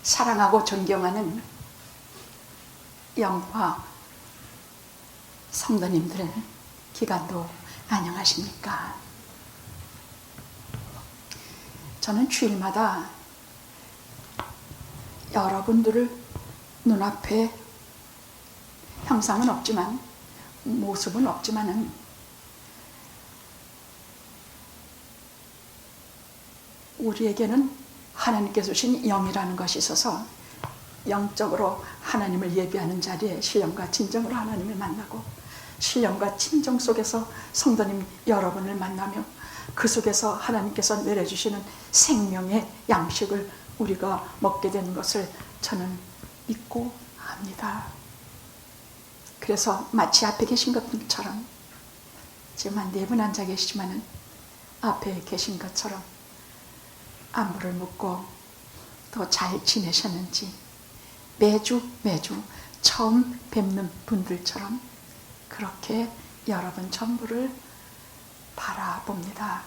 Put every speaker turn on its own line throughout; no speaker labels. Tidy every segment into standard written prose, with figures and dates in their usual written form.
사랑하고 존경하는 영화 성도님들, 기간도 안녕하십니까? 저는 주일마다 여러분들을 눈앞에 형상은 없지만, 모습은 없지만은 우리에게는 하나님께서 주신 영이라는 것이 있어서 영적으로 하나님을 예비하는 자리에 신령과 진정으로 하나님을 만나고, 신령과 진정 속에서 성도님 여러분을 만나며 그 속에서 하나님께서 내려주시는 생명의 양식을 우리가 먹게 되는 것을 저는 믿고 합니다. 그래서 마치 앞에 계신 것처럼, 지금 한 4분 앉아 계시지만은 앞에 계신 것처럼 안부를 묻고 또 잘 지내셨는지 매주 처음 뵙는 분들처럼 그렇게 여러분 전부를 바라봅니다.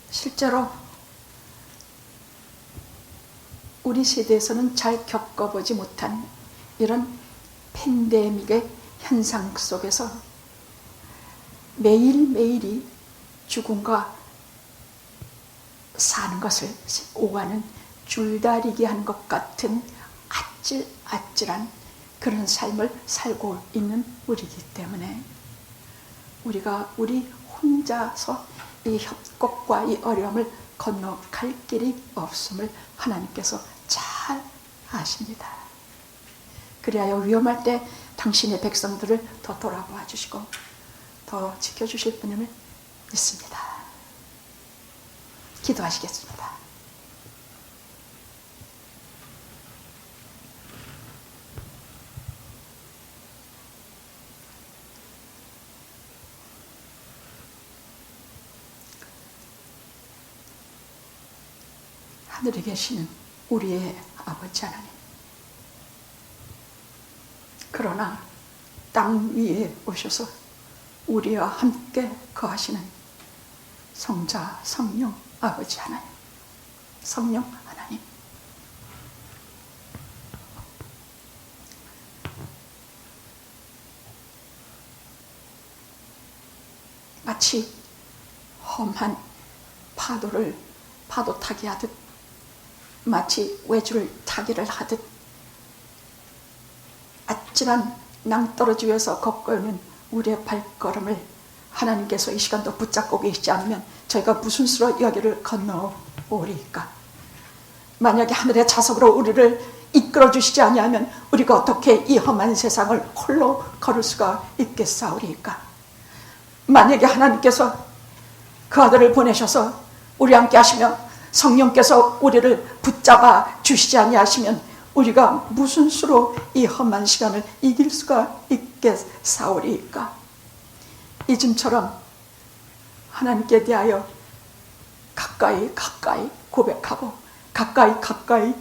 실제로 우리 세대에서는 잘 겪어보지 못한 이런 팬데믹의 현상 속에서 매일매일이 죽음과 사는 것을 오가는 줄다리기 한 것 같은 아찔아찔한 그런 삶을 살고 있는 우리이기 때문에 우리 혼자서 이 협곡과 이 어려움을 건너갈 길이 없음을 하나님께서 잘 아십니다. 그리하여 위험할 때 당신의 백성들을 더 돌아보아 주시고 더 지켜주실 분임을 믿습니다. 기도하시겠습니다. 하늘에 계시는 우리의 아버지 하나님, 그러나 땅 위에 오셔서 우리와 함께 거하시는 성자, 성령, 아버지 하나님, 성령 하나님, 마치 험한 파도 타기 하듯, 마치 외줄 타기를 하듯 아찔한 낭떠러지 위에서 걷고 있는 우리의 발걸음을 하나님께서 이 시간도 붙잡고 계시지 않으면 저희가 무슨 수로 여기를 건너오리까? 만약에 하늘의 자석으로 우리를 이끌어 주시지 아니하면 우리가 어떻게 이 험한 세상을 홀로 걸을 수가 있겠사오리까? 만약에 하나님께서 그 아들을 보내셔서 우리 함께 하시며 성령께서 우리를 붙잡아 주시지 아니하시면 우리가 무슨 수로 이 험한 시간을 이길 수가 있겠사오리까? 이즘처럼 하나님께 대하여 가까이 고백하고 가까이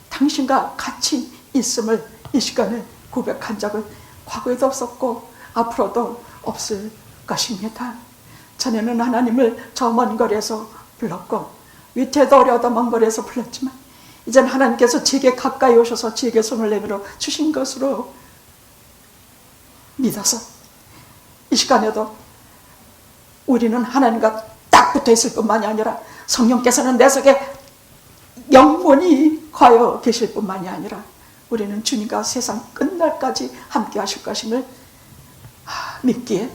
당신과 같이 있음을 이 시간에 고백한 적은 과거에도 없었고 앞으로도 없을 것입니다. 전에는 하나님을 저 먼 거리에서 불렀고 위태도 어려워도 먼 거리에서 불렀지만 이제는 하나님께서 제게 가까이 오셔서 제게 손을 내밀어 주신 것으로 믿어서 이 시간에도 우리는 하나님과 딱 붙어 있을 뿐만이 아니라 성령께서는 내 속에 영원히 거하여 계실 뿐만이 아니라 우리는 주님과 세상 끝날까지 함께 하실 것임을 믿기에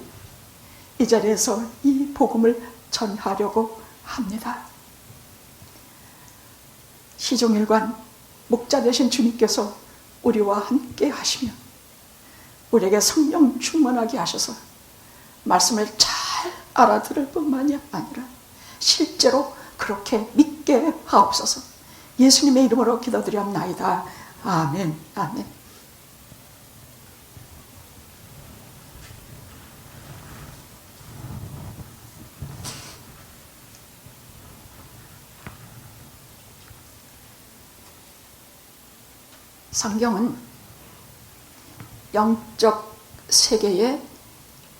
이 자리에서 이 복음을 전하려고 합니다. 시종일관 목자 되신 주님께서 우리와 함께 하시며 우리에게 성령 충만하게 하셔서 말씀을 잘 알아들을 뿐만이 아니라 실제로 그렇게 믿게 하옵소서. 예수님의 이름으로 기도드리옵나이다. 아멘. 아멘. 성경은 영적 세계에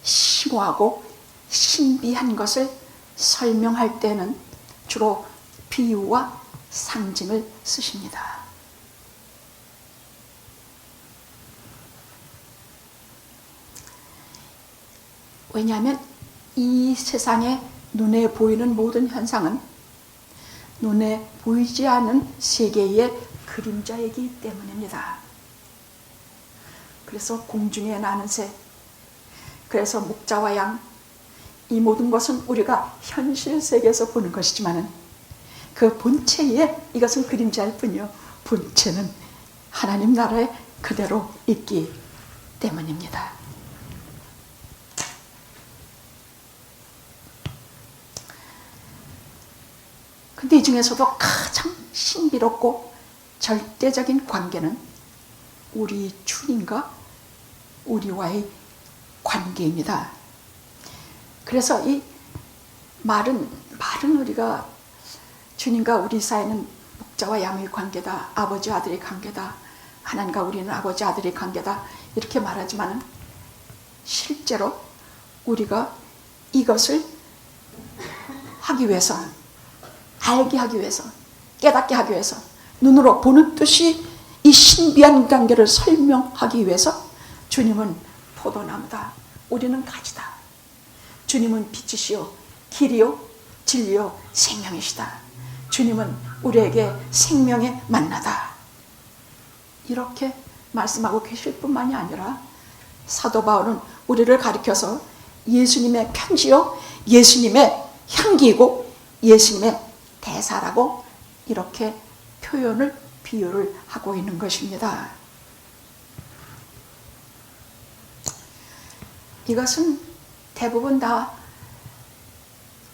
심오하고 신비한 것을 설명할 때는 주로 비유와 상징을 쓰십니다. 왜냐하면 이 세상에 눈에 보이는 모든 현상은 눈에 보이지 않는 세계의 그림자이기 때문입니다. 그래서 공중에 나는 새, 그래서 목자와 양, 이 모든 것은 우리가 현실 세계에서 보는 것이지만 그 본체에 이것은 그림자일 뿐이요, 본체는 하나님 나라에 그대로 있기 때문입니다. 근데 이 중에서도 가장 신비롭고 절대적인 관계는 우리 주님과 우리와의 관계입니다. 그래서 이 말은 우리가 주님과 우리 사이는 목자와 양의 관계다, 아버지 아들의 관계다, 하나님과 우리는 아버지 아들의 관계다, 이렇게 말하지만 실제로 우리가 이것을 하기 위해서, 알게 하기 위해서, 깨닫게 하기 위해서, 눈으로 보는 듯이 이 신비한 관계를 설명하기 위해서 주님은 포도나무다, 우리는 가지다, 주님은 빛이시요 길이요 진리요 생명이시다, 주님은 우리에게 생명의 만나다, 이렇게 말씀하고 계실 뿐만이 아니라 사도 바울은 우리를 가리켜서 예수님의 편지요, 예수님의 향기이고 예수님의 대사라고 이렇게 표현을, 비유를 하고 있는 것입니다. 이것은 대부분 다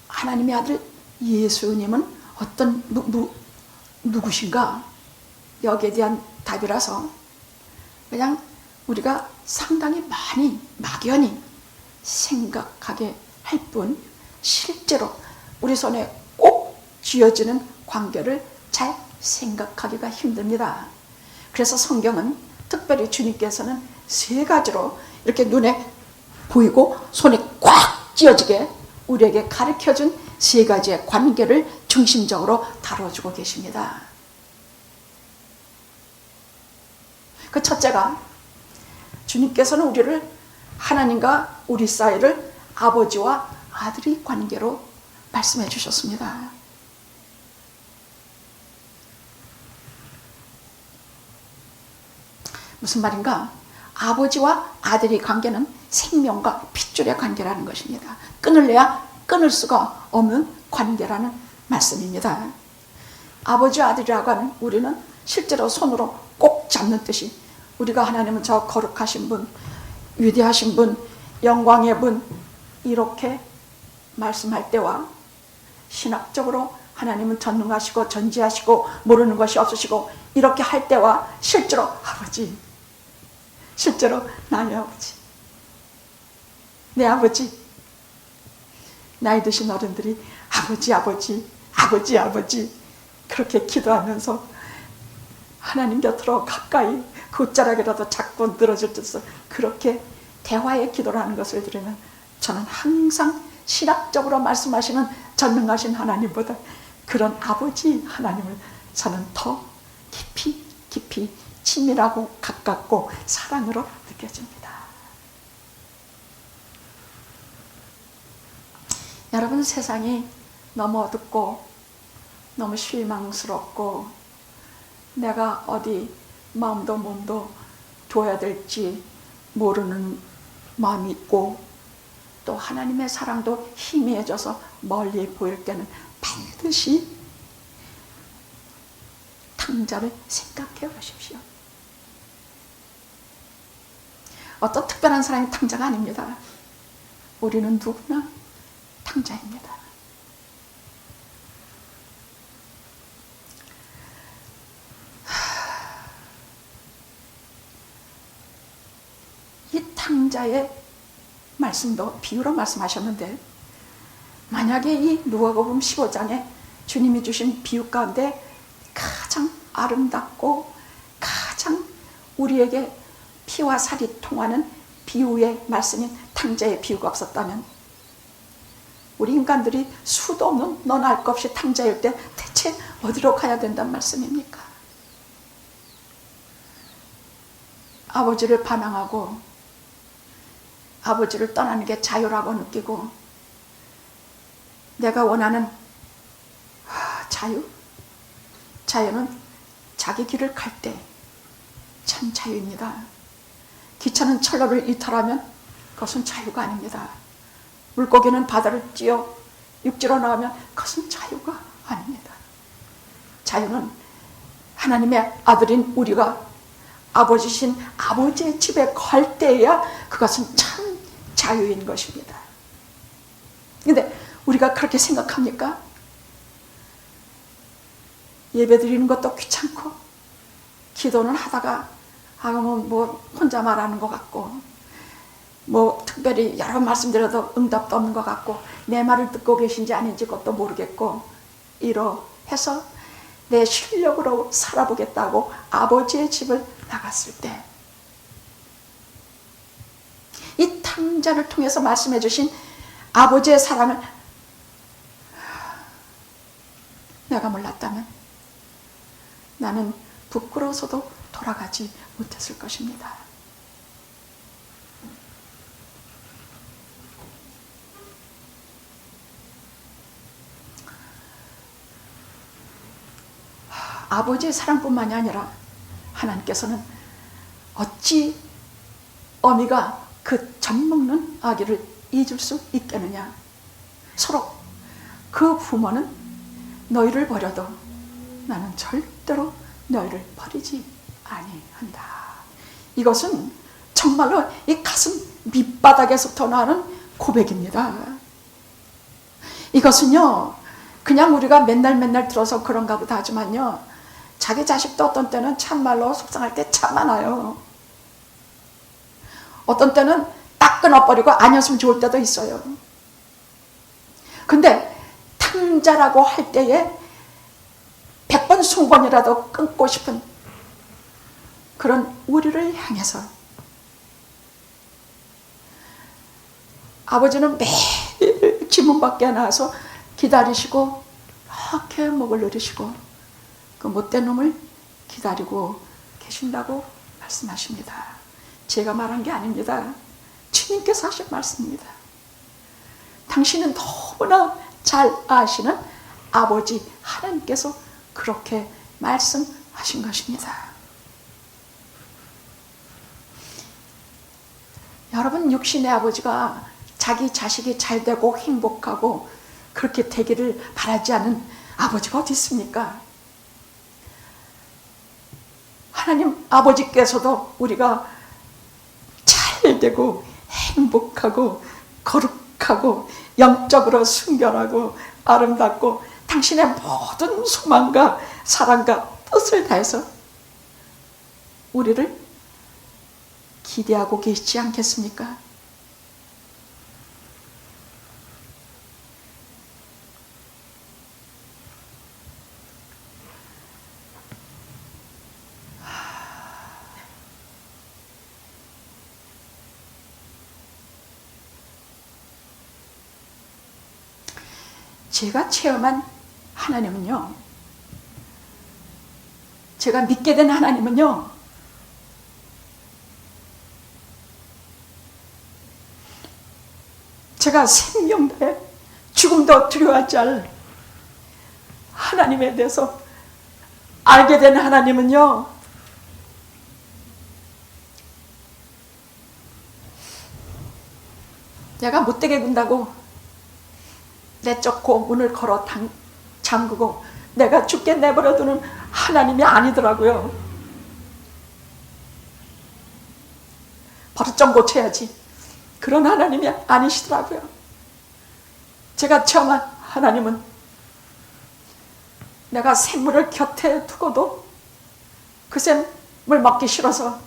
하나님의 아들 예수님은 어떤 누구신가, 여기에 대한 답이라서 그냥 우리가 상당히 많이 막연히 생각하게 할 뿐, 실제로 우리 손에 꼭 쥐어지는 관계를 잘 생각하기가 힘듭니다. 그래서 성경은 특별히 주님께서는 세 가지로 이렇게 눈에 보이고 손에 꽉 쥐어지게 우리에게 가르쳐준 세 가지의 관계를 중심적으로 다뤄주고 계십니다. 그 첫째가, 주님께서는 우리를, 하나님과 우리 사이를 아버지와 아들의 관계로 말씀해 주셨습니다. 무슨 말인가? 아버지와 아들의 관계는 생명과 핏줄의 관계라는 것입니다. 끊을래야 끊을 수가 없는 관계라는 말씀입니다. 아버지와 아들이라고 하는, 우리는 실제로 손으로 꼭 잡는 뜻이, 우리가 하나님은 저 거룩하신 분, 위대하신 분, 영광의 분, 이렇게 말씀할 때와 신학적으로 하나님은 전능하시고 전지하시고 모르는 것이 없으시고 이렇게 할 때와 실제로 아버지, 실제로 나의 아버지, 내 아버지, 나이 드신 어른들이 아버지 아버지 아버지 아버지 그렇게 기도하면서 하나님 곁으로 가까이 굿자락이라도 자꾸 늘어질 듯서 그렇게 대화의 기도를 하는 것을 들으면 저는 항상 신학적으로 말씀하시는 전능하신 하나님보다 그런 아버지 하나님을 저는 더 깊이 깊이 친밀하고 가깝고 사랑으로 느껴집니다. 여러분, 세상이 너무 어둡고 너무 실망스럽고 내가 어디 마음도 몸도 둬야 될지 모르는 마음이 있고 또 하나님의 사랑도 희미해져서 멀리 보일 때는 반드시 탕자를 생각해 보십시오. 어떤 특별한 사람이 탕자가 아닙니다. 우리는 누구나 탕자입니다. 이 탕자의 말씀도 비유로 말씀하셨는데, 만약에 이 누가복음 15장에 주님이 주신 비유 가운데 가장 아름답고 가장 우리에게 피와 살이 통하는 비유의 말씀인 탕자의 비유가 없었다면, 우리 인간들이 수도 없는 너나 할 것 없이 탕자일 때 대체 대체 어디로 가야 된단 말씀입니까? 아버지를 반항하고 아버지를 떠나는 게 자유라고 느끼고 내가 원하는 자유? 자유는 자기 길을 갈 때 참 자유입니다. 기차는 철로를 이탈하면 그것은 자유가 아닙니다. 물고기는 바다를 뛰어 육지로 나오면 그것은 자유가 아닙니다. 자유는 하나님의 아들인 우리가 아버지신 아버지의 집에 갈 때야 그것은 참 자유인 것입니다. 근데 우리가 그렇게 생각합니까? 예배 드리는 것도 귀찮고 기도는 하다가 뭐 혼자 말하는 것 같고 뭐 특별히 여러 번 말씀드려도 응답도 없는 것 같고 내 말을 듣고 계신지 아닌지 그것도 모르겠고 이러해서 내 실력으로 살아보겠다고 아버지의 집을 나갔을 때 이 탕자를 통해서 말씀해 주신 아버지의 사랑을 내가 몰랐다면 나는 부끄러워서도 돌아가지 못했을 것입니다. 아버지의 사랑뿐만이 아니라 하나님께서는 어찌 어미가 그 젖먹는 아기를 잊을 수 있겠느냐. 서로 그 부모는 너희를 버려도 나는 절대로 너희를 버리지 아니한다. 이것은 정말로 이 가슴 밑바닥에서부터 나는 고백입니다. 이것은요 그냥 우리가 맨날 들어서 그런가 보다 하지만요 자기 자식도 어떤 때는 참말로 속상할 때 참 많아요. 어떤 때는 딱 끊어버리고 아니었으면 좋을 때도 있어요. 근데 탕자라고 할 때에 100번 20번이라도 끊고 싶은 그런 우리를 향해서 아버지는 매일 지문 밖에 나와서 기다리시고 이렇게 목을 누르시고 그 못된 놈을 기다리고 계신다고 말씀하십니다. 제가 말한 게 아닙니다. 주님께서 하신 말씀입니다. 당신은 너무나 잘 아시는 아버지 하나님께서 그렇게 말씀하신 것입니다. 여러분 육신의 아버지가 자기 자식이 잘 되고 행복하고 그렇게 되기를 바라지 않은 아버지가 어디 있습니까? 하나님 아버지께서도 우리가 잘 되고 행복하고 거룩하고 영적으로 순결하고 아름답고 당신의 모든 소망과 사랑과 뜻을 다해서 우리를 기대하고 계시지 않겠습니까? 제가 체험한 하나님은요, 제가 믿게 된 하나님은요, 제가 생명대 죽음도 두려워하지 않을 하나님에 대해서 알게 된 하나님은요, 내가 못되게 군다고 내쫓고 문을 걸어 잠그고 내가 죽게 내버려두는 하나님이 아니더라고요. 버릇 좀 고쳐야지. 그런 하나님이 아니시더라고요. 제가 체험한 하나님은 내가 샘물을 곁에 두고도 그 샘물 먹기 싫어서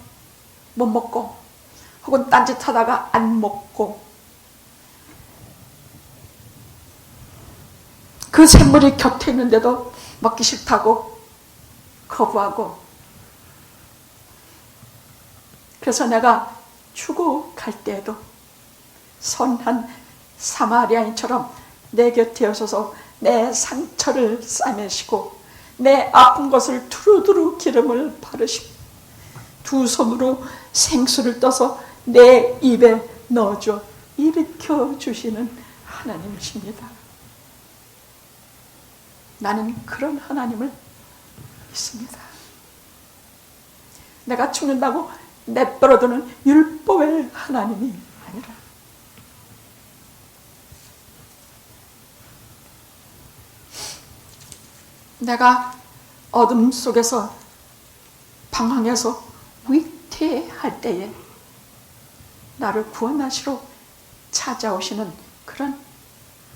못 먹고 혹은 딴짓하다가 안 먹고 그 샘물이 곁에 있는데도 먹기 싫다고 거부하고 그래서 내가 죽어갈 때에도 선한 사마리아인처럼 내 곁에 오셔서 내 상처를 싸매시고 내 아픈 것을 두루두루 기름을 바르시고 두 손으로 생수를 떠서 내 입에 넣어줘 일으켜 주시는 하나님이십니다. 나는 그런 하나님을 믿습니다. 내가 죽는다고 내버려두는 율법의 하나님이 아니라 내가 어둠 속에서 방황해서 위태할 때에 나를 구원하시러 찾아오시는 그런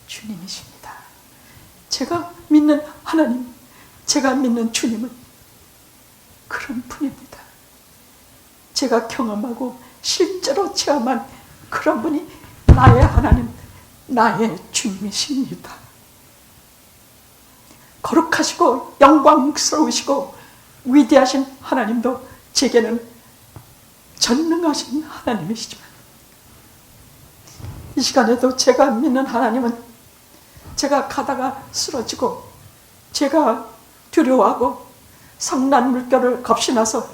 주님이십니다. 제가 믿는 하나님, 제가 믿는 주님은 그런 분입니다. 제가 경험하고 실제로 체험한 그런 분이 나의 하나님, 나의 주님이십니다. 거룩하시고 영광스러우시고 위대하신 하나님도 제게는 전능하신 하나님이시지만 이 시간에도 제가 믿는 하나님은 제가 가다가 쓰러지고 제가 두려워하고 성난 물결을 겁신나서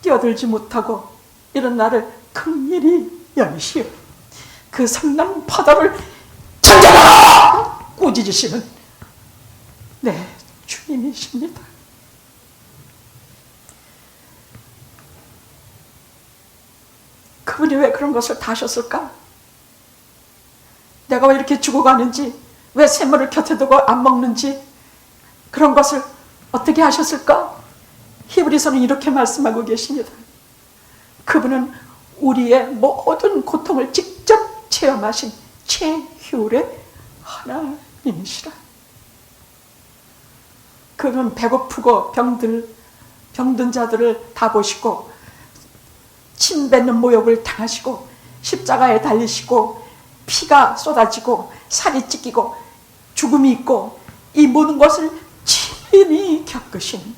뛰어들지 못하고 이런 나를 긍휼히 여기시어 그 성난 바다를 던져라! 꾸짖으시는 네, 주님이십니다. 그분이 왜 그런 것을 다 하셨을까? 내가 왜 이렇게 죽어가는지, 왜 샘물을 곁에 두고 안 먹는지, 그런 것을 어떻게 하셨을까? 히브리서는 이렇게 말씀하고 계십니다. 그분은 우리의 모든 고통을 직접 체험하신 최후의 하나님이시라. 그분은 배고프고 병든 자들을 다 보시고 침 뱉는 모욕을 당하시고 십자가에 달리시고 피가 쏟아지고 살이 찢기고 죽음이 있고 이 모든 것을 친히 겪으신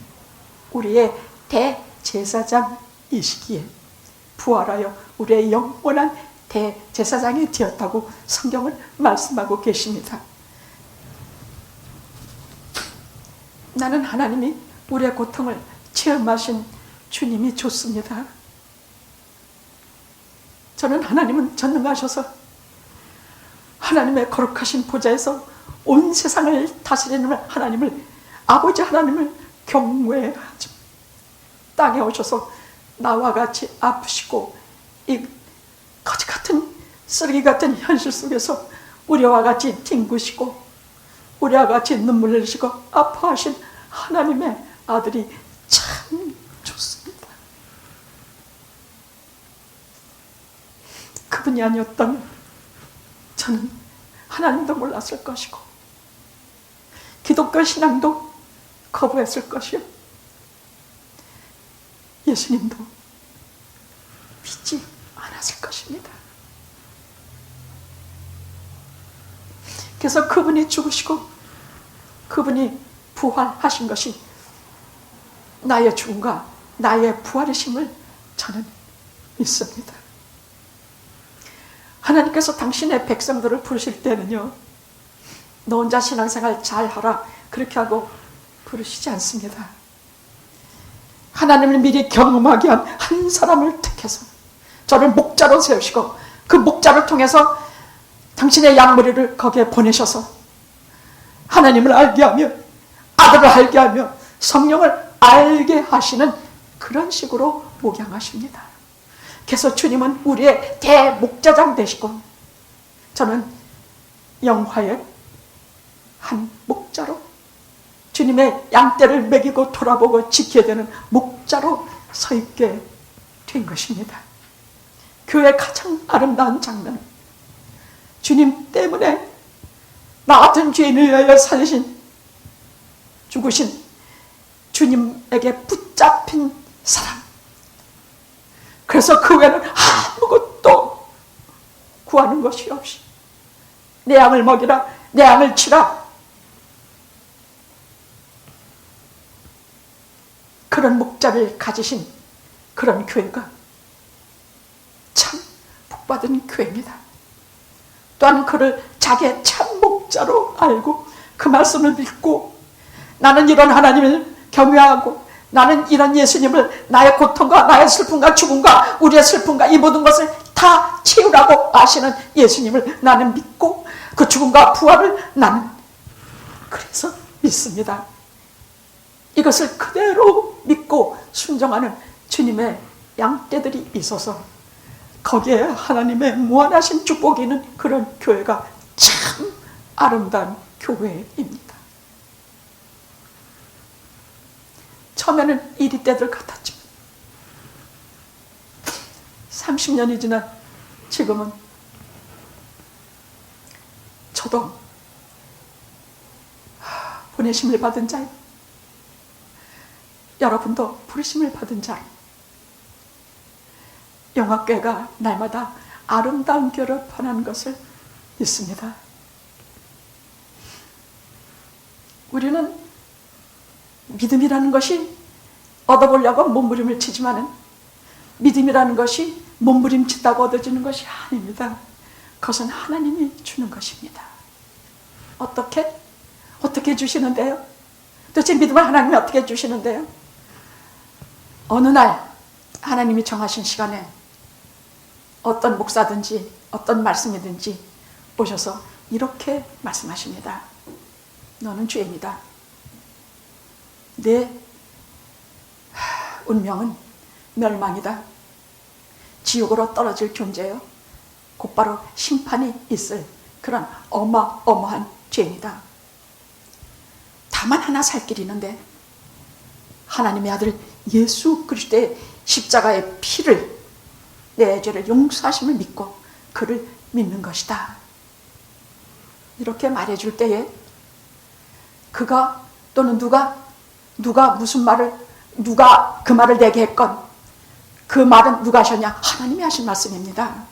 우리의 대제사장이시기에 부활하여 우리의 영원한 대제사장이 되었다고 성경은 말씀하고 계십니다. 나는 하나님이 우리의 고통을 체험하신 주님이 좋습니다. 저는 하나님은 전능하셔서 하나님의 거룩하신 보좌에서 온 세상을 다스리는 하나님을, 아버지 하나님을 경외하죠. 땅에 오셔서 나와 같이 아프시고 이 거지 같은 쓰레기 같은 현실 속에서 우리와 같이 뒹구시고 우리와 같이 눈물 흘리시고 아파하신 하나님의 아들이 참 좋습니다. 그분이 아니었다면 저는 하나님도 몰랐을 것이고 기독교 신앙도 거부했을 것이요 예수님도 믿지 않았을 것입니다. 그래서 그분이 죽으시고 그분이 부활하신 것이 나의 죽음과 나의 부활이심을 저는 믿습니다. 하나님께서 당신의 백성들을 부르실 때는요, 너 혼자 신앙생활 잘하라 그렇게 하고 부르시지 않습니다. 하나님을 미리 경험하게 한 한 사람을 택해서 저를 목자로 세우시고 그 목자를 통해서 당신의 양머리를 거기에 보내셔서 하나님을 알게 하며 아들을 알게 하며 성령을 알게 하시는 그런 식으로 목양하십니다. 그래서 주님은 우리의 대목자장 되시고 저는 영화의 한 목자로 주님의 양떼를 먹이고 돌아보고 지켜야 되는 목자로 서 있게 된 것입니다. 교회의 가장 아름다운 장면, 주님 때문에 나 같은 죄인을 위하여 살리신 죽으신 주님에게 붙잡힌 사람, 그래서 그 외에는 아무것도 구하는 것이 없이 내 양을 먹이라, 내 양을 치라, 그런 목자를 가지신 그런 교회가 참 복받은 교회입니다. 또한 그를 자기의 참 목자로 알고 그 말씀을 믿고 나는 이런 하나님을 경외하고 나는 이런 예수님을 나의 고통과 나의 슬픔과 죽음과 우리의 슬픔과 이 모든 것을 다 채우라고 하시는 예수님을 나는 믿고 그 죽음과 부활을 나는 그래서 믿습니다. 이것을 그대로 믿고 순종하는 주님의 양떼들이 있어서 거기에 하나님의 무한하신 축복이 있는 그런 교회가 참 아름다운 교회입니다. 처음에는 이리 때들 같았지만 30년이 지난 지금은 저도 보내심을 받은 자예요. 여러분도 부르심을 받은 자예요. 영화교회가 날마다 아름다운 교회로 변하는 것을 믿습니다. 우리는 믿음이라는 것이 얻어보려고 몸부림을 치지만은 믿음이라는 것이 몸부림친다고 얻어지는 것이 아닙니다. 그것은 하나님이 주는 것입니다. 어떻게 주시는데요? 도대체 믿음을 하나님이 어떻게 주시는데요? 어느 날 하나님이 정하신 시간에 어떤 목사든지 어떤 말씀이든지 오셔서 이렇게 말씀하십니다. 너는 죄인이다. 내 운명은 멸망이다. 지옥으로 떨어질 존재요. 곧바로 심판이 있을 그런 어마어마한 죄인이다. 다만 하나 살 길이 있는데 하나님의 아들 예수 그리스도의 십자가의 피를 내 죄를 용서하심을 믿고 그를 믿는 것이다. 이렇게 말해줄 때에 그가 또는 누가 무슨 말을 누가 그 말을 내게 했건 그 말은 누가 하셨냐? 하나님이 하신 말씀입니다.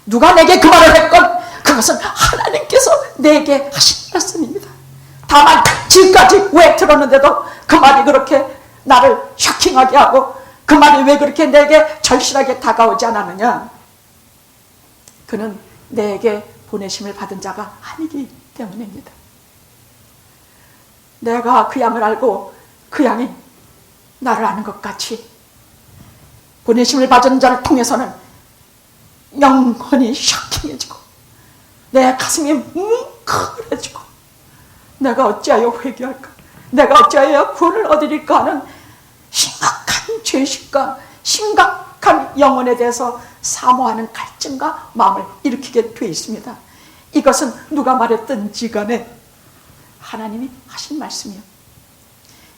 누가 내게 그 말을 했건 그것은 하나님께서 내게 하신 말씀입니다. 다만 지금까지 왜 들었는데도 그 말이 그렇게 나를 쇼킹하게 하고 그 말이 왜 그렇게 내게 절실하게 다가오지 않았느냐? 그는 내게 보내심을 받은 자가 아니기 때문입니다. 내가 그 양을 알고 그 양이 나를 아는 것 같이 보내심을 받은 자를 통해서는 영혼이 쇼킹해지고 내 가슴이 뭉클해지고 내가 어찌하여 회개할까? 내가 어찌하여 구원을 얻으리까 하는 심각한 죄식과 심각한 영혼에 대해서 사모하는 갈증과 마음을 일으키게 되어 있습니다. 이것은 누가 말했든지 간에 하나님이 하신 말씀이요.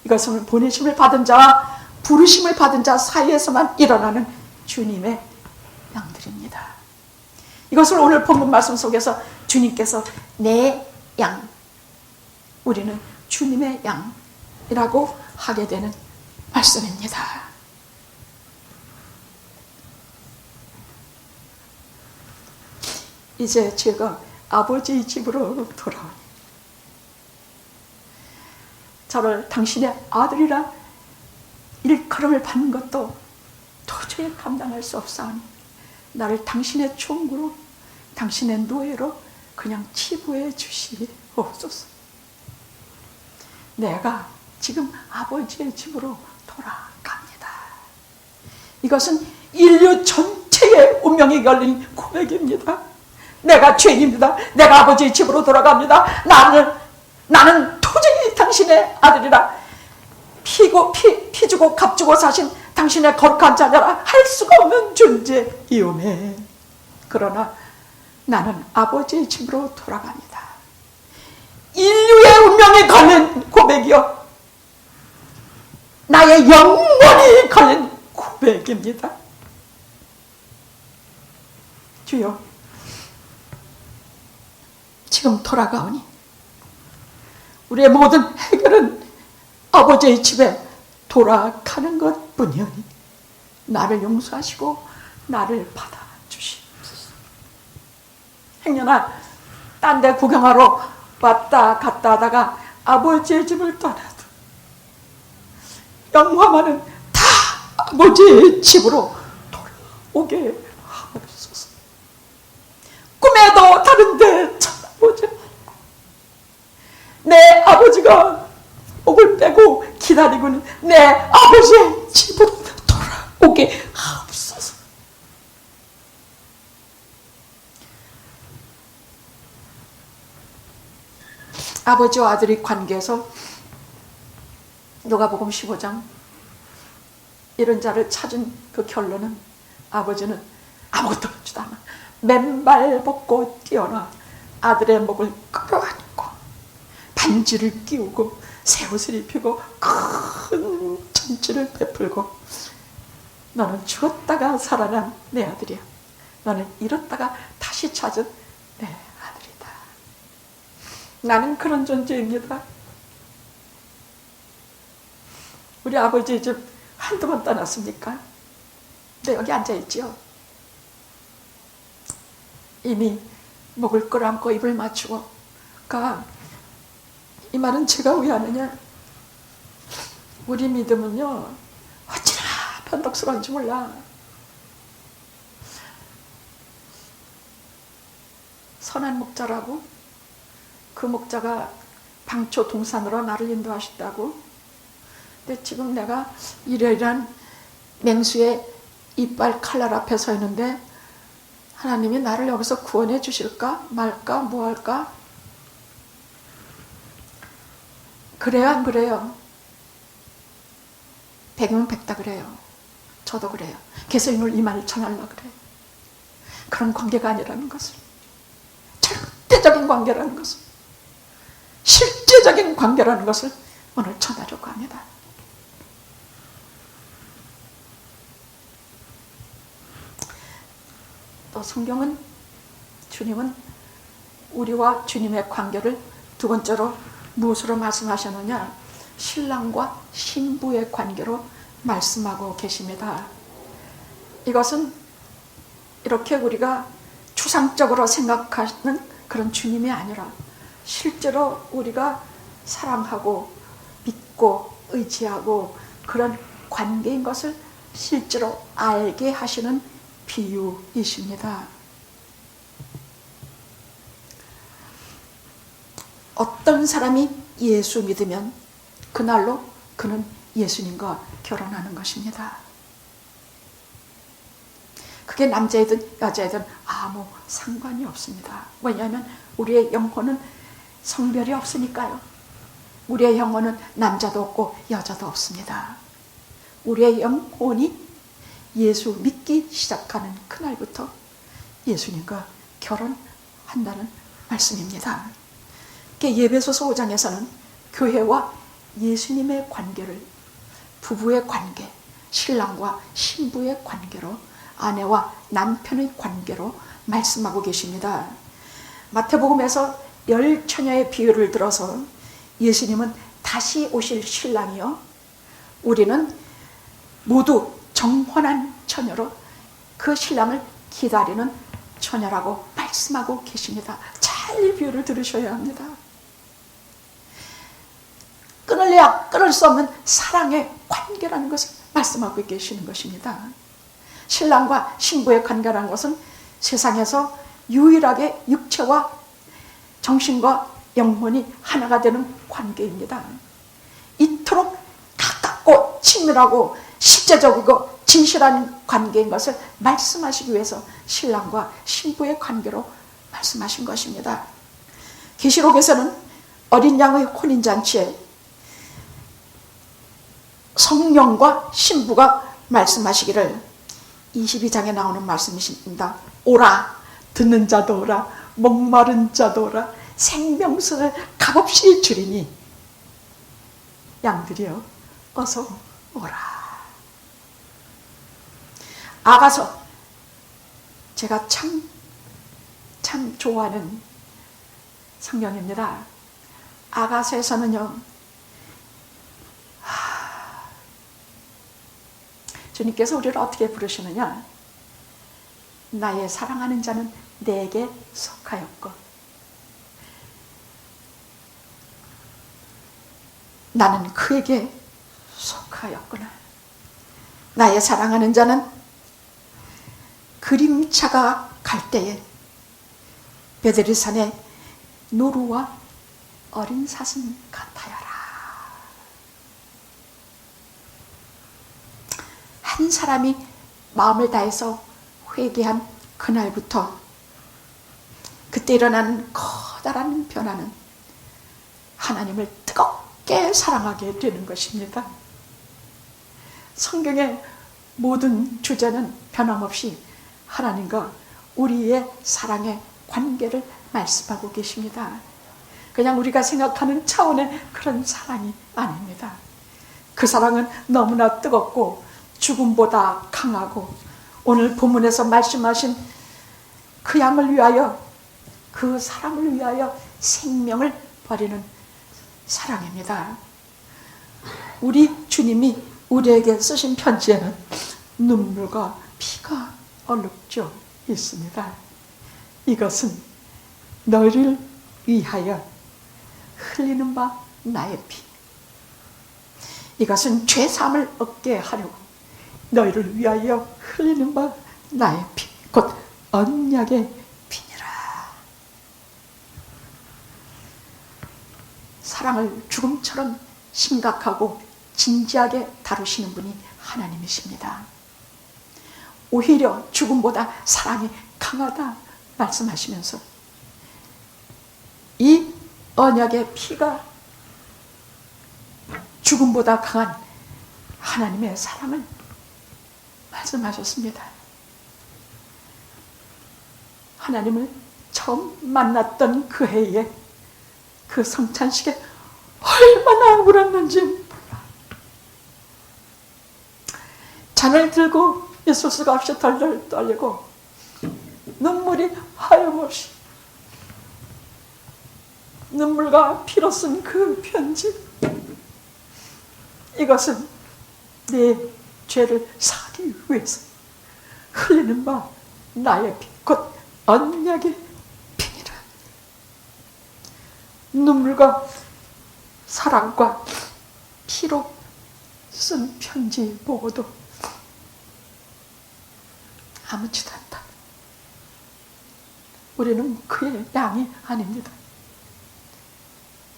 이것은 보내심을 받은 자와 부르심을 받은 자 사이에서만 일어나는 주님의 양들입니다. 이것을 오늘 본문 말씀 속에서 주님께서 내 양, 우리는 주님의 양이라고 하게 되는 말씀입니다. 이제 제가 아버지의 집으로 돌아오니 저를 당신의 아들이라 일컬음을 받는 것도 도저히 감당할 수 없사오니 나를 당신의 총구로 당신의 노예로 그냥 치부해 주시옵소서. 내가 지금 아버지의 집으로 돌아갑니다. 이것은 인류 전체의 운명이 걸린 고백입니다. 내가 죄인입니다. 내가 아버지의 집으로 돌아갑니다. 나는 도저히 당신의 아들이라 피 주고 값 주고 사신 당신의 거룩한 자녀라 할 수가 없는 존재이오매. 그러나 나는 아버지의 집으로 돌아갑니다. 인류의 운명이 걸린 고백이요, 나의 영원히 걸린 고백입니다. 주여, 지금 돌아가오니 우리의 모든 해결은 아버지의 집에 돌아가는 것뿐이오니 나를 용서하시고 나를 받아주시옵소서. 행여나 딴 데 구경하러 왔다 갔다 하다가 아버지의 집을 떠나도 영화만은 다 아버지의 집으로 돌아오게 하옵소서. 꿈에도 다른 데 쳐다보지 말고 우리가 목을 빼고 기다리고는 내 아버지의 집으로 돌아오게 하옵소서. 아버지와 아들의 관계에서 누가복음 15장 이런 자를 찾은 그 결론은 아버지는 아무것도 하지도 않아 맨발 벗고 뛰어나 아들의 목을 끌어안고 반지를 끼우고 새 옷을 입히고 큰 잔치를 베풀고 너는 죽었다가 살아난 내 아들이야. 너는 잃었다가 다시 찾은 내 아들이다. 나는 그런 존재입니다. 우리 아버지 집 한두 번 떠났습니까? 근데 여기 앉아있지요. 이미 목을 끌어안고 입을 맞추고 이 말은 제가 왜 하느냐? 우리 믿음은요 어찌나 변덕스러운지 몰라. 선한 목자라고 그 목자가 방초 동산으로 나를 인도하셨다고. 근데 지금 내가 이러이러한 맹수의 이빨 칼날 앞에 서 있는데 하나님이 나를 여기서 구원해 주실까 말까 뭐 할까? 그래요 안 그래요? 백은 백다 그래요. 저도 그래요. 그래서 오늘 이 말을 전하려고 그래요. 그런 관계가 아니라는 것을, 절대적인 관계라는 것을, 실제적인 관계라는 것을 오늘 전하려고 합니다. 또 성경은 주님은 우리와 주님의 관계를 두 번째로 무엇으로 말씀하셨느냐? 신랑과 신부의 관계로 말씀하고 계십니다. 이것은 이렇게 우리가 추상적으로 생각하는 그런 주님이 아니라 실제로 우리가 사랑하고 믿고 의지하고 그런 관계인 것을 실제로 알게 하시는 비유이십니다. 어떤 사람이 예수 믿으면 그날로 그는 예수님과 결혼하는 것입니다. 그게 남자이든 여자이든 아무 상관이 없습니다. 왜냐하면 우리의 영혼은 성별이 없으니까요. 우리의 영혼은 남자도 없고 여자도 없습니다. 우리의 영혼이 예수 믿기 시작하는 그날부터 예수님과 결혼한다는 말씀입니다. 예배소서 5장에서는 교회와 예수님의 관계를 부부의 관계, 신랑과 신부의 관계로, 아내와 남편의 관계로 말씀하고 계십니다. 마태복음에서 10처녀의 비유를 들어서 예수님은 다시 오실 신랑이요, 우리는 모두 정혼한 처녀로 그 신랑을 기다리는 처녀라고 말씀하고 계십니다. 잘 이 비유를 들으셔야 합니다. 끊을래야 끊을 수 없는 사랑의 관계라는 것을 말씀하고 계시는 것입니다. 신랑과 신부의 관계라는 것은 세상에서 유일하게 육체와 정신과 영혼이 하나가 되는 관계입니다. 이토록 가깝고 친밀하고 실제적이고 진실한 관계인 것을 말씀하시기 위해서 신랑과 신부의 관계로 말씀하신 것입니다. 계시록에서는 어린 양의 혼인잔치에 성령과 신부가 말씀하시기를 22장에 나오는 말씀이십니다. 오라, 듣는 자도 오라, 목마른 자도 오라, 생명수를 값없이 주리니 양들이여 어서 오라. 아가서, 제가 참 좋아하는 성경입니다. 아가서에서는요, 주님께서 우리를 어떻게 부르시느냐? 나의 사랑하는 자는 내게 속하였고 나는 그에게 속하였구나. 나의 사랑하는 자는 그림자가 갈 때에 베들리산의 노루와 어린 사슴 같아야라. 한 사람이 마음을 다해서 회개한 그날부터 그때 일어나는 커다란 변화는 하나님을 뜨겁게 사랑하게 되는 것입니다. 성경의 모든 주제는 변함없이 하나님과 우리의 사랑의 관계를 말씀하고 계십니다. 그냥 우리가 생각하는 차원의 그런 사랑이 아닙니다. 그 사랑은 너무나 뜨겁고 죽음보다 강하고 오늘 본문에서 말씀하신 그 양을 위하여, 그 사랑을 위하여 생명을 버리는 사랑입니다. 우리 주님이 우리에게 쓰신 편지에는 눈물과 피가 얼룩져 있습니다. 이것은 너희를 위하여 흘리는 바 나의 피. 이것은 죄사함을 얻게 하려고 너희를 위하여 흘리는 바 나의 피, 곧 언약의 피니라. 사랑을 죽음처럼 심각하고 진지하게 다루시는 분이 하나님이십니다. 오히려 죽음보다 사랑이 강하다 말씀하시면서 이 언약의 피가 죽음보다 강한 하나님의 사랑을 말씀하셨습니다. 하나님을 처음 만났던 그 해에 그 성찬식에 얼마나 울었는지 몰라. 잔을 들고 있을 수가 없이 덜덜 떨리고 눈물이 하염없이 눈물과 피로 쓴 그 편지, 이것은 내 죄를 사기 위해서 흘리는 바 나의 피, 곧 언약의 피니라. 눈물과 사랑과 피로 쓴 편지 보고도 아무렇지도 않다. 우리는 그의 양이 아닙니다.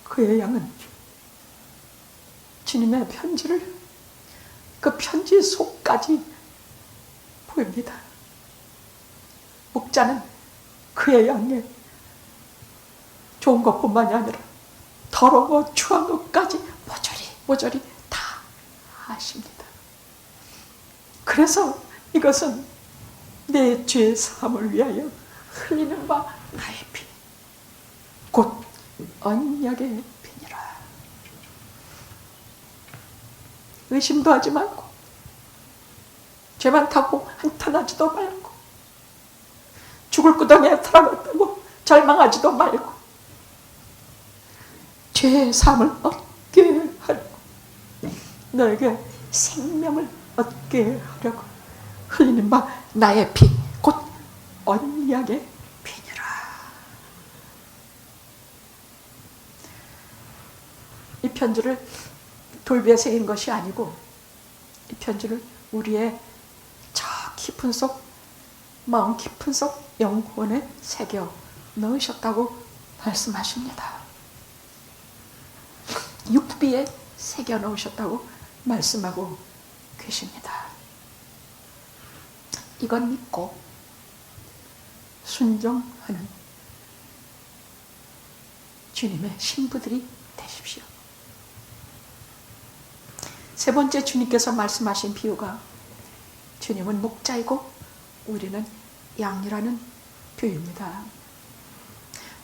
그의 양은 주님의 편지를 그 편지 속까지 보입니다. 목자는 그의 양에 좋은 것뿐만이 아니라 더러워 추한 것까지 모조리 다 아십니다. 그래서 이것은 내 죄 사함을 위하여 흘리는 바 나의 피, 곧 언약의 피니라. 의심도 하지 말고 죄만 타고 한탄하지도 말고 죽을 구덩이에 들어갔다고 절망하지도 말고 죄의 삶을 얻게 하려고, 너에게 생명을 얻게 하려고 흘리는 바 나의 피, 곧 언약의 피니라. 이 편지를 돌비에 새긴 것이 아니고 이 편지를 우리의 저 깊은 속, 마음 깊은 속 영혼에 새겨 넣으셨다고 말씀하십니다. 육비에 새겨 넣으셨다고 말씀하고 계십니다. 이건 믿고 순종하는 주님의 신부들이 되십시오. 세 번째, 주님께서 말씀하신 비유가 주님은 목자이고 우리는 양이라는 비유입니다.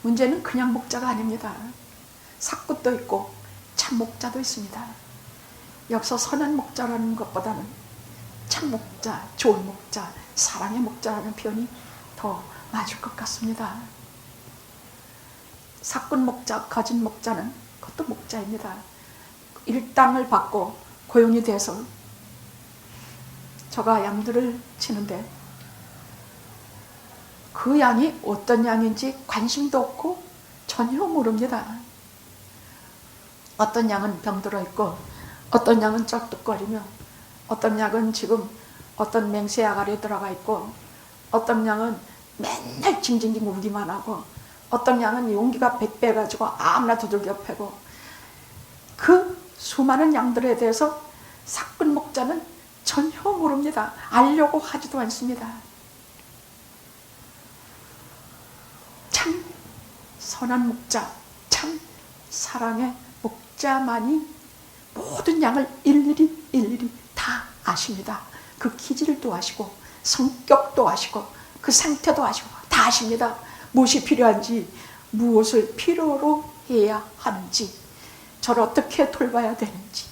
문제는 그냥 목자가 아닙니다. 삭굿도 있고 참 목자도 있습니다. 여기서 선한 목자라는 것보다는 참 목자, 좋은 목자, 사랑의 목자라는 표현이 더 맞을 것 같습니다. 삭굿 목자, 거짓 목자는 그것도 목자입니다. 일당을 받고 고용이 돼서 저가 양들을 치는데 그 양이 어떤 양인지 관심도 없고 전혀 모릅니다. 어떤 양은 병들어 있고 어떤 양은 쩔뚝거리며 어떤 양은 지금 어떤 맹세 아가리에 들어가 있고 어떤 양은 맨날 징징징 울기만 하고 어떤 양은 용기가 100배 가지고 아무나 두들겨 패고, 그 수많은 양들에 대해서 삭굿 목자는 전혀 모릅니다. 알려고 하지도 않습니다. 참 선한 목자, 참 사랑의 목자만이 모든 양을 일일이 다 아십니다. 그 기질도 아시고 성격도 아시고 그 상태도 아시고 다 아십니다. 무엇이 필요한지, 무엇을 필요로 해야 하는지, 저를 어떻게 돌봐야 되는지,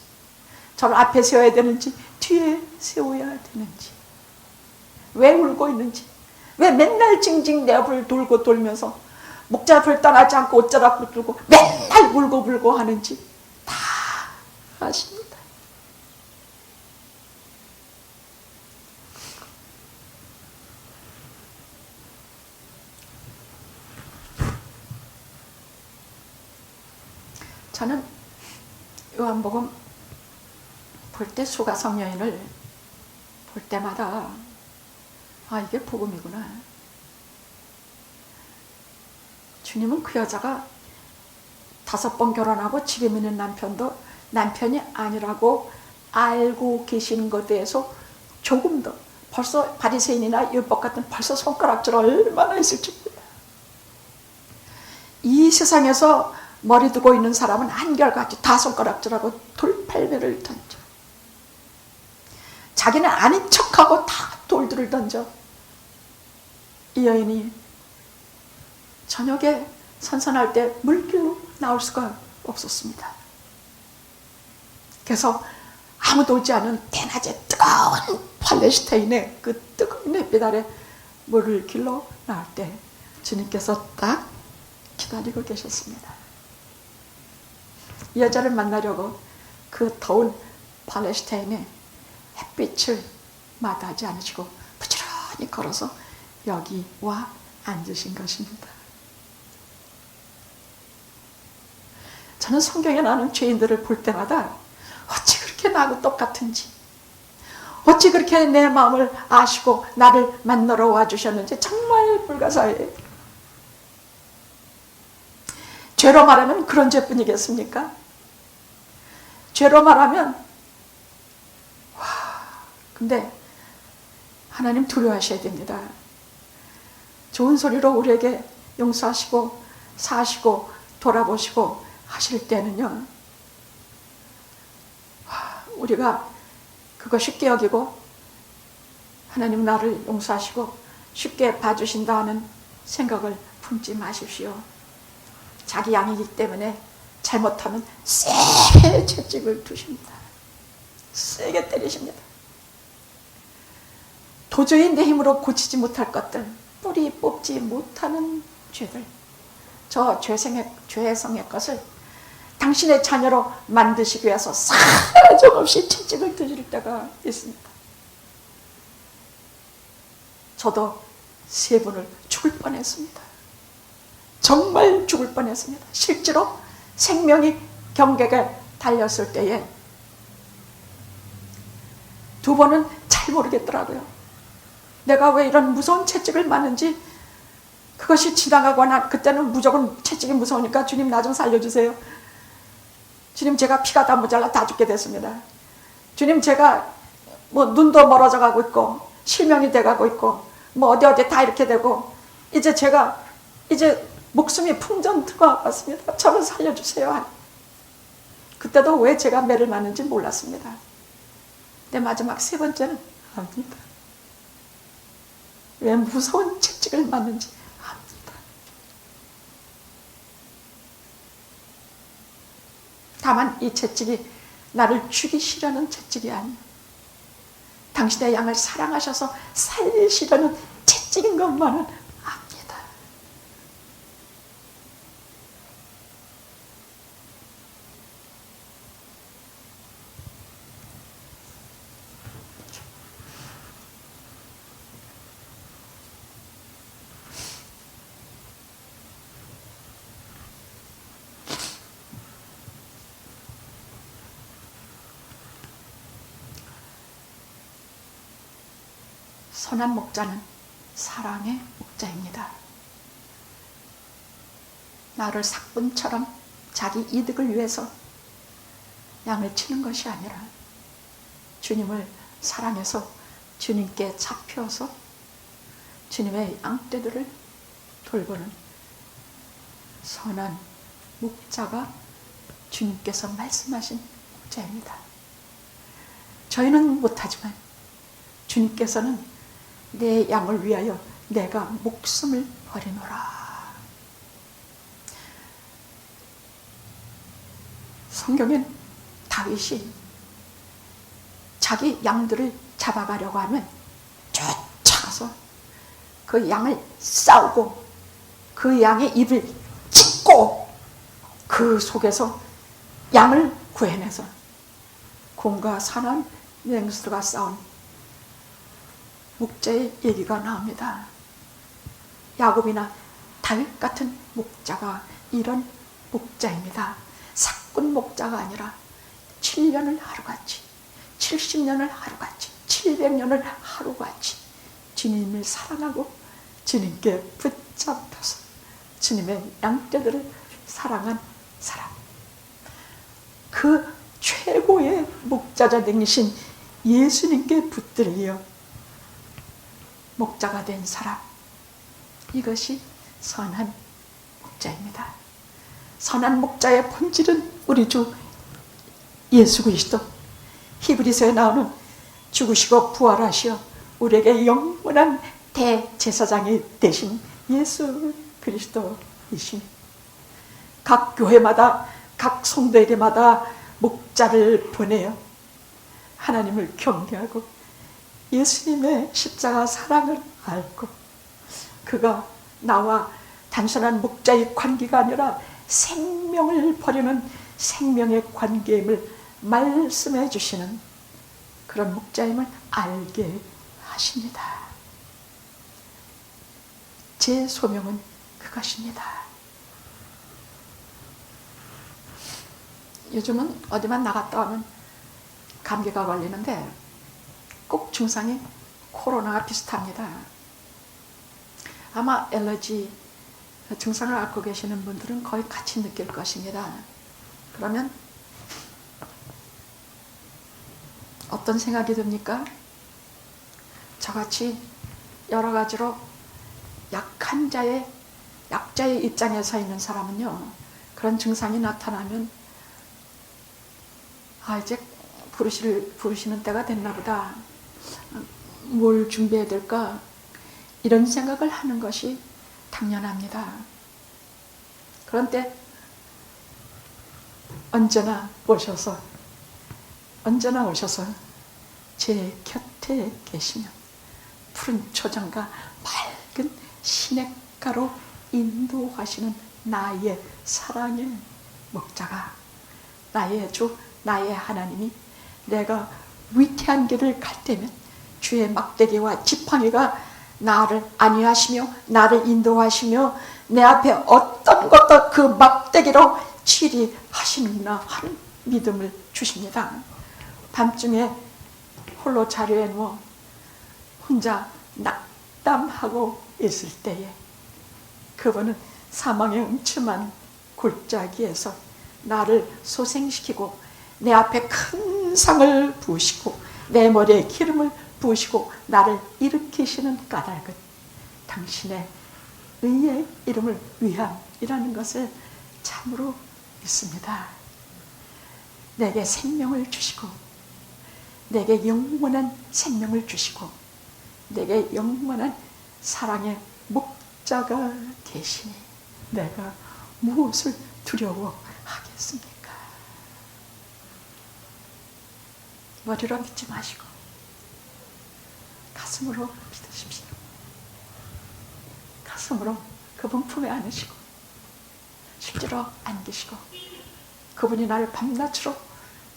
저를 앞에 세워야 되는지 뒤에 세워야 되는지, 왜 울고 있는지, 왜 맨날 징징 내 앞을 돌고 돌면서 목자 앞을 떠나지 않고 옷자락 앞을 들고 맨날 울고 불고 하는지 다 아십니다. 저는 요한복음 볼 때 수가성 여인을 볼 때마다 아, 이게 복음이구나. 주님은 그 여자가 5번 결혼하고 지금 있는 남편도 남편이 아니라고 알고 계시는 것에 대해서 조금 더, 벌써 바리새인이나 율법 같은 벌써 손가락질 얼마나 했을지 몰라요. 이 세상에서 머리 두고 있는 사람은 한결같이 다 손가락질하고 돌팔매를 던져. 자기는 아닌 척하고 다 돌들을 던져. 이 여인이 저녁에 선선할 때 물길로 나올 수가 없었습니다. 그래서 아무도 오지 않은 대낮에 뜨거운 팔레스타인의 그 뜨거운 햇빛 아래 물을 길러 나올 때 주님께서 딱 기다리고 계셨습니다. 이 여자를 만나려고 그 더운 팔레스타인의 햇빛을 마다하지 않으시고 부지런히 걸어서 여기 와 앉으신 것입니다. 저는 성경에 나오는 죄인들을 볼 때마다 어찌 그렇게 나하고 똑같은지, 어찌 그렇게 내 마음을 아시고 나를 만나러 와주셨는지 정말 불가사해요. 죄로 말하면 그런 죄뿐이겠습니까? 죄로 말하면 근데 하나님 두려워하셔야 됩니다. 좋은 소리로 우리에게 용서하시고 사시고 돌아보시고 하실 때는요, 우리가 그거 쉽게 여기고 하나님 나를 용서하시고 쉽게 봐주신다 하는 생각을 품지 마십시오. 자기 양이기 때문에 잘못하면 세게 채찍을 두십니다. 세게 때리십니다. 도저히 내 힘으로 고치지 못할 것들, 뿌리 뽑지 못하는 죄들, 저 죄성의 것을 당신의 자녀로 만드시기 위해서 사정없이 채찍을 드실 때가 있습니다. 저도 3분을 죽을 뻔했습니다. 정말 죽을 뻔했습니다. 실제로 생명이 경계가 달렸을 때에 2번은 잘 모르겠더라고요. 내가 왜 이런 무서운 채찍을 맞는지. 그것이 지나가거나 그때는 무조건 채찍이 무서우니까 주님 나 좀 살려주세요. 주님 제가 피가 다 모자라 다 죽게 됐습니다. 주님 제가 뭐 눈도 멀어져 가고 있고 실명이 돼 가고 있고 뭐 어디 다 이렇게 되고 이제 제가 이제 목숨이 풍전 들어왔습니다. 저를 살려주세요. 그때도 왜 제가 매를 맞는지 몰랐습니다. 근데 마지막 3번째는 압니다. 왜 무서운 채찍을 맞는지 압니다. 다만 이 채찍이 나를 죽이시려는 채찍이 아니에요. 당신의 양을 사랑하셔서 살리시려는 채찍인 것만은 압니다. 선한 목자는 사랑의 목자입니다. 나를 삭분처럼 자기 이득을 위해서 양을 치는 것이 아니라 주님을 사랑해서 주님께 잡혀서 주님의 양떼들을 돌보는 선한 목자가 주님께서 말씀하신 목자입니다. 저희는 못하지만 주님께서는 내 양을 위하여 내가 목숨을 버리노라. 성경엔 다윗이 자기 양들을 잡아가려고 하면 쫓아가서 그 양을 싸우고 그 양의 입을 찢고 그 속에서 양을 구해내서 곰과 사나운 맹수가 싸운 목자의 얘기가 나옵니다. 야곱이나 다윗 같은 목자가 이런 목자입니다. 사꾼 목자가 아니라 7년을 하루같이, 70년을 하루같이, 700년을 하루같이 주님을 사랑하고 주님께 붙잡혀서 주님의 양떼들을 사랑한 사람, 그 최고의 목자자 되신 예수님께 붙들려 목자가 된 사람, 이것이 선한 목자입니다. 선한 목자의 본질은 우리 주 예수 그리스도, 히브리서에 나오는 죽으시고 부활하시어 우리에게 영원한 대제사장이 되신 예수 그리스도이시니, 각 교회마다 각 성도에게마다 목자를 보내어 하나님을 경외하고 예수님의 십자가 사랑을 알고 그가 나와 단순한 목자의 관계가 아니라 생명을 버리는 생명의 관계임을 말씀해 주시는 그런 목자임을 알게 하십니다. 제 소명은 그것입니다. 요즘은 어디만 나갔다 오면 감기가 걸리는데 꼭 증상이 코로나와 비슷합니다. 아마 알러지 증상을 앓고 계시는 분들은 거의 같이 느낄 것입니다. 그러면 어떤 생각이 듭니까? 저같이 여러 가지로 약자의 입장에 서 있는 사람은요, 그런 증상이 나타나면 이제 부르시는 때가 됐나 보다, 뭘 준비해야 될까, 이런 생각을 하는 것이 당연합니다. 그런데 언제나 오셔서 제 곁에 계시며 푸른 초장과 맑은 시냇가로 인도하시는 나의 사랑의 목자가, 나의 주, 나의 하나님이 내가 위태한 길을 갈 때면 주의 막대기와 지팡이가 나를 안위하시며 나를 인도하시며 내 앞에 어떤 것도 그 막대기로 치리하시는구나 하는 믿음을 주십니다. 밤중에 홀로 자리에 누워 혼자 낙담하고 있을 때에 그분은 사망의 음침한 골짜기에서 나를 소생시키고 내 앞에 큰 상을 부으시고 내 머리에 기름을 부으시고 나를 일으키시는 까닭은 당신의 의의 이름을 위함이라는 것을 참으로 믿습니다. 내게 생명을 주시고 내게 영원한 생명을 주시고 내게 영원한 사랑의 목자가 계시니 내가 무엇을 두려워하겠습니까? 머리로 믿지 마시고 가슴으로 믿으십시오. 가슴으로 그분 품에 안으시고 실제로 안기시고 그분이 나를 밤낮으로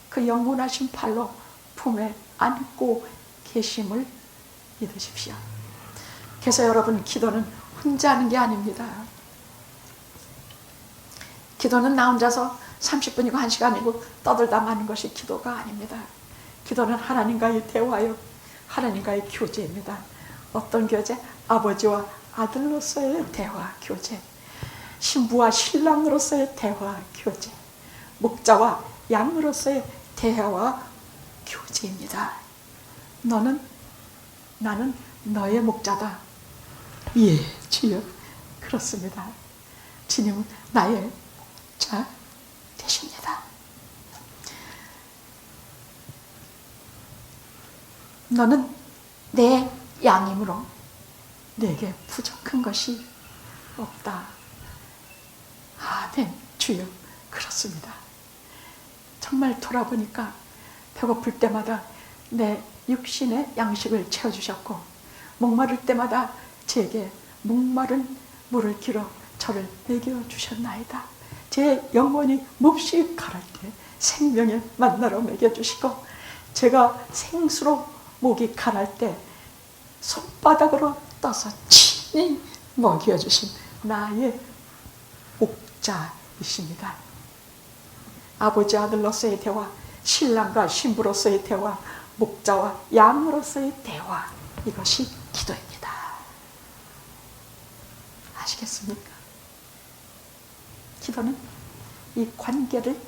그 영원하신 팔로 품에 안고 계심을 믿으십시오. 그래서 여러분, 기도는 혼자 하는 게 아닙니다. 기도는 나 혼자서 30분이고 1시간이고 떠들다 마는 것이 기도가 아닙니다. 기도는 하나님과의 대화요, 하나님과의 교제입니다. 어떤 교제? 아버지와 아들로서의 대화 교제, 신부와 신랑으로서의 대화 교제, 목자와 양으로서의 대화와 교제입니다. 나는 너의 목자다. 예, 주여. 그렇습니다. 주님은 나의 목자 되십니다. 너는 내 양이므로 내게 부족한 것이 없다. 아멘. 주여. 그렇습니다. 정말 돌아보니까 배고플 때마다 내 육신의 양식을 채워주셨고, 목마를 때마다 제게 목마른 물을 길어 저를 먹여주셨나이다. 제 영혼이 몹시 가랄 때 생명의 만나로 먹여주시고, 제가 생수로 목이 가랄 때 손바닥으로 떠서 친히 먹여주신 나의 목자이십니다. 아버지 아들로서의 대화, 신랑과 신부로서의 대화, 목자와 양으로서의 대화, 이것이 기도입니다. 아시겠습니까? 기도는 이 관계를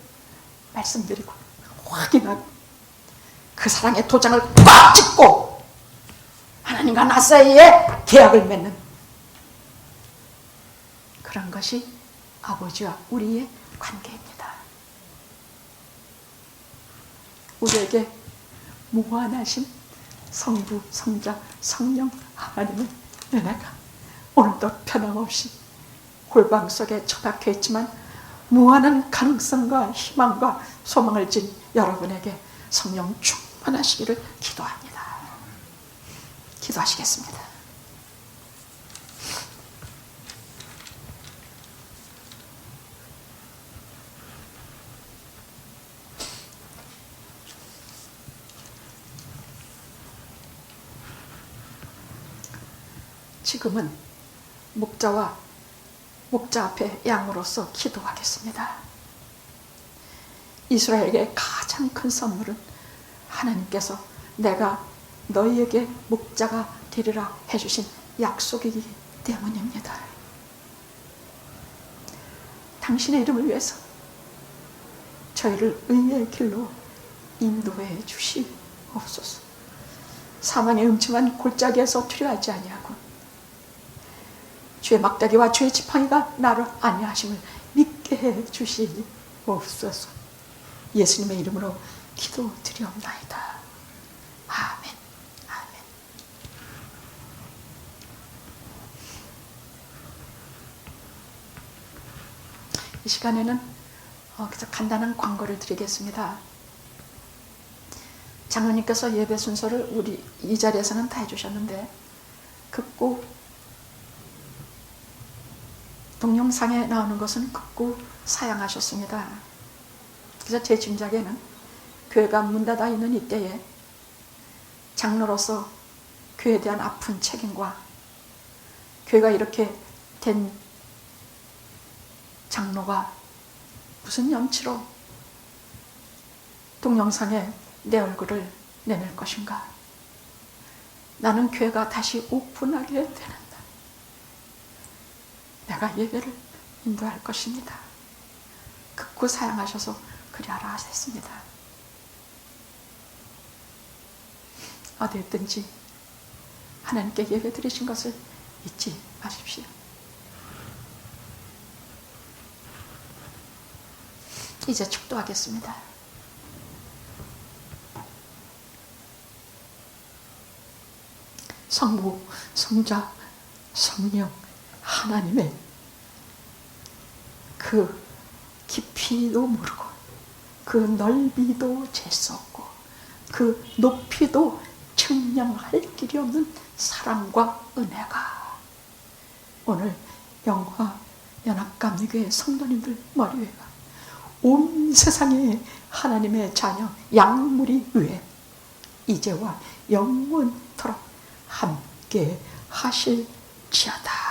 말씀드리고 확인하고 그 사랑의 도장을 꽉 찍고 하나님과 나 사이에 계약을 맺는 그런 것이 아버지와 우리의 관계입니다. 우리에게 무한하신 성부, 성자, 성령 하나님의 은혜가 오늘도 변함없이 골방 속에 처박혀 있지만 무한한 가능성과 희망과 소망을 진 여러분에게 성령 충만하시기를 기도합니다. 기도하시겠습니다. 지금은 목자와 목자 앞에 양으로서 기도하겠습니다. 이스라엘에게 가장 큰 선물은 하나님께서 내가 너희에게 목자가 되리라 해주신 약속이기 때문입니다. 당신의 이름을 위해서 저희를 의의 길로 인도해 주시옵소서. 사망의 음침한 골짜기에서 두려워하지 아니하고 주의 막대기와 주의 지팡이가 나를 안위하심을 믿게 해 주시옵소서. 예수님의 이름으로 기도드리옵나이다. 아멘. 아멘. 이 시간에는 그래서 간단한 광고를 드리겠습니다. 장로님께서 예배 순서를 우리 이 자리에서는 다 해주셨는데 극구 동영상에 나오는 것은 극구 사양하셨습니다. 그래서 제 짐작에는 교회가 문 닫아 있는 이때에 장로로서 교회에 대한 아픈 책임과 교회가 이렇게 된 장로가 무슨 염치로 동영상에 내 얼굴을 내밀 것인가. 나는 교회가 다시 오픈하게 되는 내가 예배를 인도할 것입니다. 극구 사양하셔서 그리하라 하셨습니다. 어디 있든지 하나님께 예배 드리신 것을 잊지 마십시오. 이제 축도하겠습니다. 성부, 성자, 성령 하나님의 그 깊이도 모르고 그 넓이도 재수 없고 그 높이도 측량할 길이 없는 사랑과 은혜가 오늘 영화 연합감리교회 성도님들 머리 위에가 온 세상의 하나님의 자녀 양무리 위에 이제와 영원토록 함께 하실지어다.